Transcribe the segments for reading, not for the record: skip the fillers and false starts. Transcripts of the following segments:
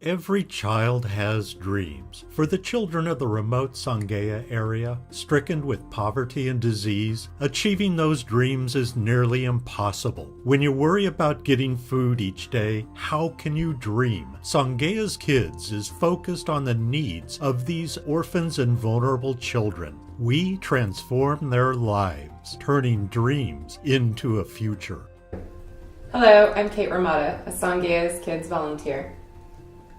Every child has dreams. For the children of the remote Songea area, stricken with poverty and disease, achieving those dreams is nearly impossible. When you worry about getting food each day, how can you dream? Songea's Kids is focused on the needs of these orphans and vulnerable children. We transform their lives, turning dreams into a future. Hello, I'm Kate Ramada, a Songea's Kids volunteer.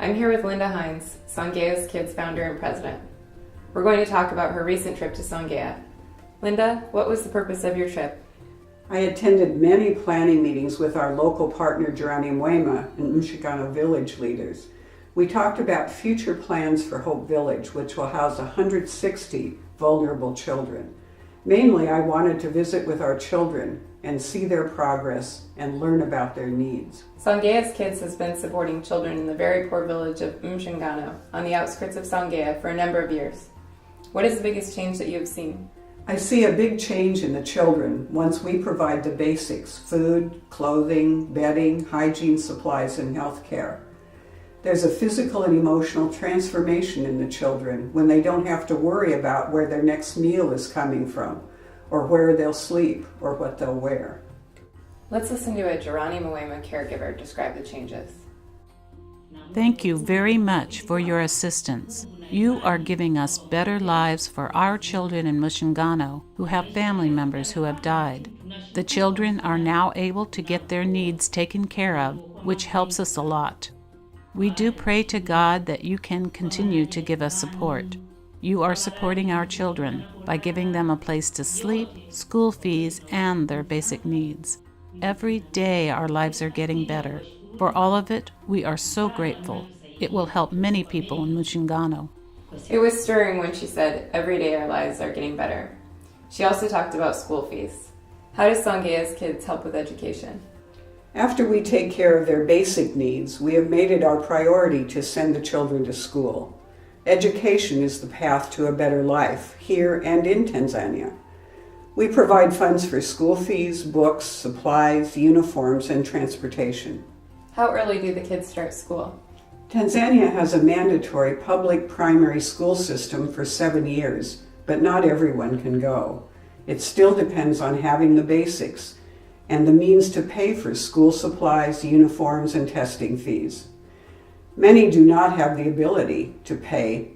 I'm here with Linda Hines, Songea's Kids founder and president. We're going to talk about her recent trip to Songea. Linda, what was the purpose of your trip? I attended many planning meetings with our local partner Geronimo and Mshigano village leaders. We talked about future plans for Hope Village, which will house 160 vulnerable children. Mainly, I wanted to visit with our children and see their progress and learn about their needs. Songea's Kids has been supporting children in the very poor village of Mshigano on the outskirts of Songea for a number of years. What is the biggest change that you have seen? I see a big change in the children once we provide the basics: food, clothing, bedding, hygiene supplies, and health care. There's a physical and emotional transformation in the children when they don't have to worry about where their next meal is coming from, or where they'll sleep, or what they'll wear. Let's listen to a Geronimo caregiver describe the changes. Thank you very much for your assistance. You are giving us better lives for our children in Mshigano who have family members who have died. The children are now able to get their needs taken care of, which helps us a lot. We do pray to God that you can continue to give us support. You are supporting our children by giving them a place to sleep, school fees, and their basic needs. Every day our lives are getting better. For all of it, we are so grateful. It will help many people in Mshigano. It was stirring when she said, "Every day our lives are getting better." She also talked about school fees. How does Songea's Kids help with education? After we take care of their basic needs, we have made it our priority to send the children to school. Education is the path to a better life, here and in Tanzania. We provide funds for school fees, books, supplies, uniforms, and transportation. How early do the kids start school? Tanzania has a mandatory public primary school system for 7 years, but not everyone can go. It still depends on having the basics and the means to pay for school supplies, uniforms, and testing fees. Many do not have the ability to pay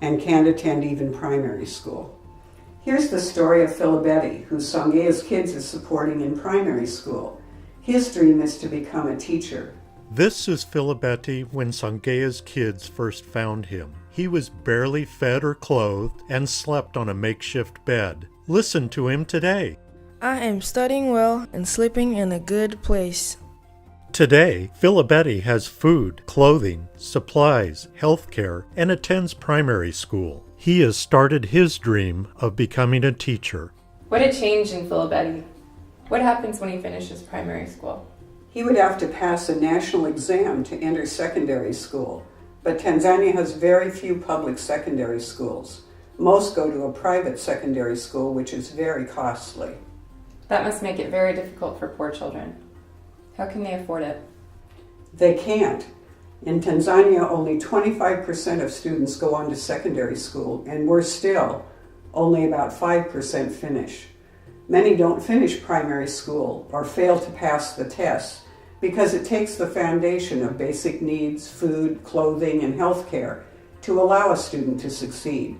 and can't attend even primary school. Here's the story of Philibetti, who Songea's Kids is supporting in primary school. His dream is to become a teacher. This is Philibetti when Songea's Kids first found him. He was barely fed or clothed and slept on a makeshift bed. Listen to him today. I am studying well and sleeping in a good place. Today, Philibetti has food, clothing, supplies, health care, and attends primary school. He has started his dream of becoming a teacher. What a change in Philibetti. What happens when he finishes primary school? He would have to pass a national exam to enter secondary school, but Tanzania has very few public secondary schools. Most go to a private secondary school, which is very costly. That must make it very difficult for poor children. How can they afford it? They can't. In Tanzania, only 25% of students go on to secondary school, and worse still, only about 5% finish. Many don't finish primary school or fail to pass the tests because it takes the foundation of basic needs, food, clothing, and health care to allow a student to succeed.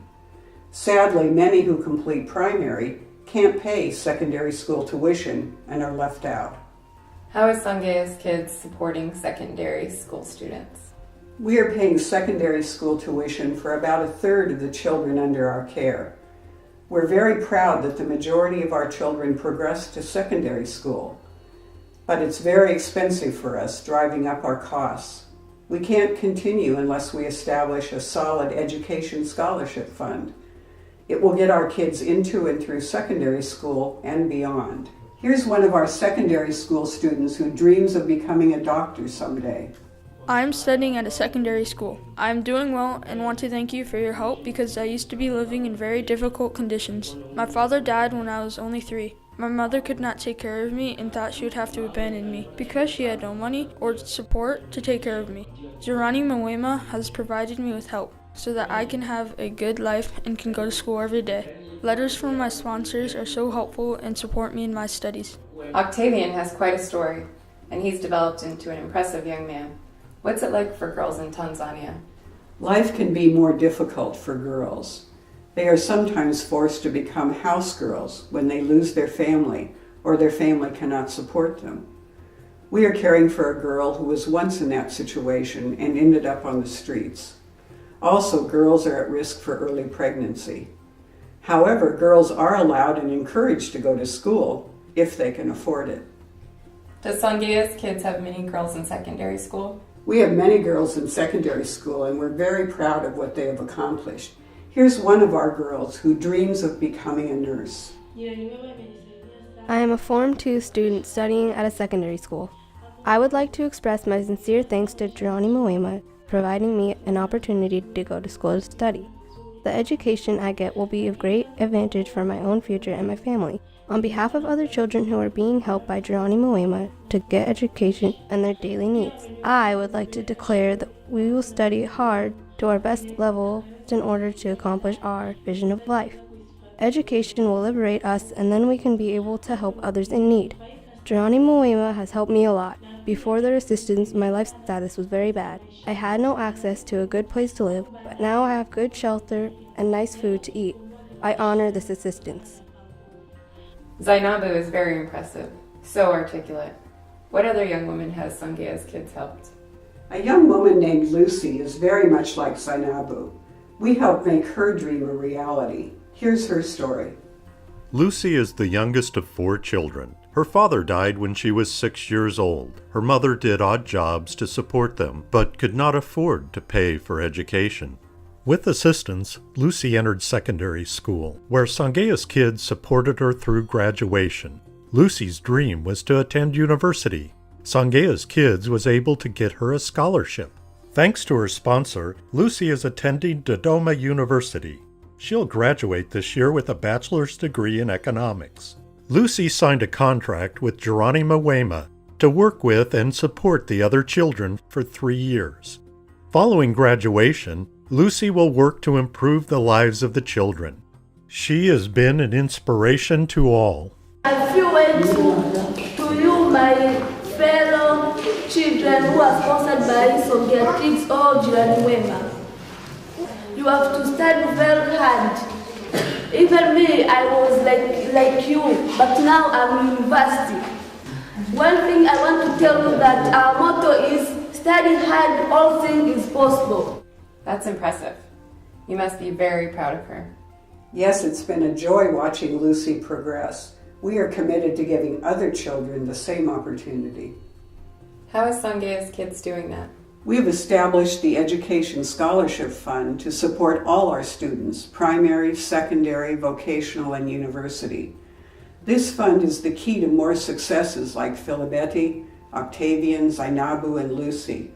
Sadly, many who complete primary can't pay secondary school tuition and are left out. How is Songea's Kids supporting secondary school students? We are paying secondary school tuition for about a third of the children under our care. We're very proud that the majority of our children progress to secondary school, but it's very expensive for us, driving up our costs. We can't continue unless we establish a solid education scholarship fund. It will get our kids into and through secondary school and beyond. Here's one of our secondary school students who dreams of becoming a doctor someday. I'm studying at a secondary school. I'm doing well and want to thank you for your help because I used to be living in very difficult conditions. My father died when I was only 3. My mother could not take care of me and thought she would have to abandon me because she had no money or support to take care of me. Jirani Mwema has provided me with help so that I can have a good life and can go to school every day. Letters from my sponsors are so helpful and support me in my studies. Octavian has quite a story, and he's developed into an impressive young man. What's it like for girls in Tanzania? Life can be more difficult for girls. They are sometimes forced to become house girls when they lose their family or their family cannot support them. We are caring for a girl who was once in that situation and ended up on the streets. Also, girls are at risk for early pregnancy. However, girls are allowed and encouraged to go to school if they can afford it. Does Songea's kids have many girls in secondary school? We have many girls in secondary school and we're very proud of what they have accomplished. Here's one of our girls who dreams of becoming a nurse. I am a Form 2 student studying at a secondary school. I would like to express my sincere thanks to Jirani Mwema providing me an opportunity to go to school to study. The education I get will be of great advantage for my own future and my family. On behalf of other children who are being helped by Jirani Mwema to get education and their daily needs, I would like to declare that we will study hard to our best level in order to accomplish our vision of life. Education will liberate us and then we can be able to help others in need. Jirani Mwema has helped me a lot. Before their assistance, my life status was very bad. I had no access to a good place to live, but now I have good shelter and nice food to eat. I honor this assistance. Zainabu is very impressive, so articulate. What other young woman has Songea's kids helped? A young woman named Lucy is very much like Zainabu. We helped make her dream a reality. Here's her story. Lucy is the youngest of 4 children. Her father died when she was 6 years old. Her mother did odd jobs to support them, but could not afford to pay for education. With assistance, Lucy entered secondary school, where Songea's kids supported her through graduation. Lucy's dream was to attend university. Songea's kids was able to get her a scholarship. Thanks to her sponsor, Lucy is attending Dodoma University. She'll graduate this year with a bachelor's degree in economics. Lucy signed a contract with Jirani Mwema to work with and support the other children for 3 years. Following graduation, Lucy will work to improve the lives of the children. She has been an inspiration to all. I feel to you, my fellow children who are sponsored by Songea Kids or Jirani Mwema. You have to study very hard. Even me, I was like you, but now I'm in university. One thing I want to tell you that our motto is study hard, all things is possible. That's impressive. You must be very proud of her. Yes, it's been a joy watching Lucy progress. We are committed to giving other children the same opportunity. How is Songea's kids doing that? We have established the Education Scholarship Fund to support all our students, primary, secondary, vocational, and university. This fund is the key to more successes like Filibeti, Octavian, Zainabu, and Lucy.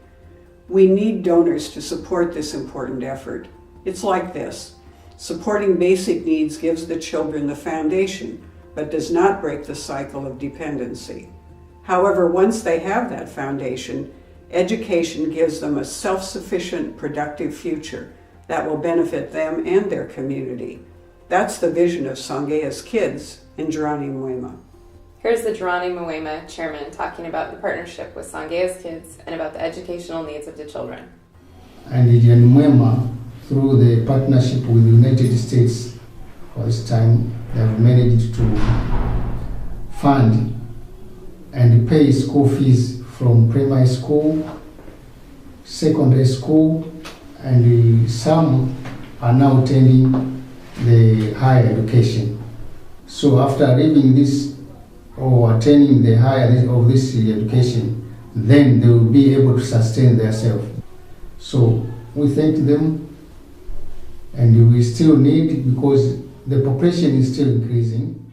We need donors to support this important effort. It's like this. Supporting basic needs gives the children the foundation, but does not break the cycle of dependency. However, once they have that foundation, education gives them a self-sufficient, productive future that will benefit them and their community. That's the vision of Songea's Kids and Jirani Mwema. Here's the Jirani Mwema chairman talking about the partnership with Songea's Kids and about the educational needs of the children. And Jirani Mwema, through the partnership with the United States, for this time, they have managed to fund and pay school fees from primary school, secondary school, and some are now attending the higher education. So after leaving this or attending the higher of this education, then they will be able to sustain themselves. So we thank them, and we still need, because the population is still increasing.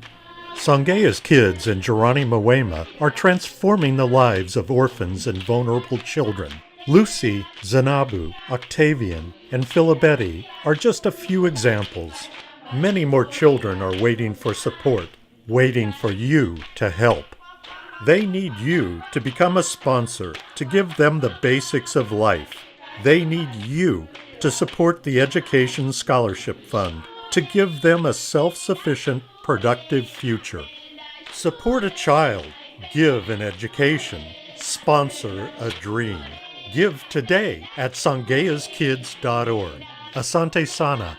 Songea's Kids and Jirani Mwema are transforming the lives of orphans and vulnerable children. Lucy, Zainabu, Octavian, and Filibeti are just a few examples. Many more children are waiting for support. waiting for you to help. They need you to become a sponsor, to give them the basics of life. They need you to support the Education Scholarship Fund, to give them a self-sufficient, productive future. Support a child, give an education, sponsor a dream. Give today at songeaskids.org. Asante Sana.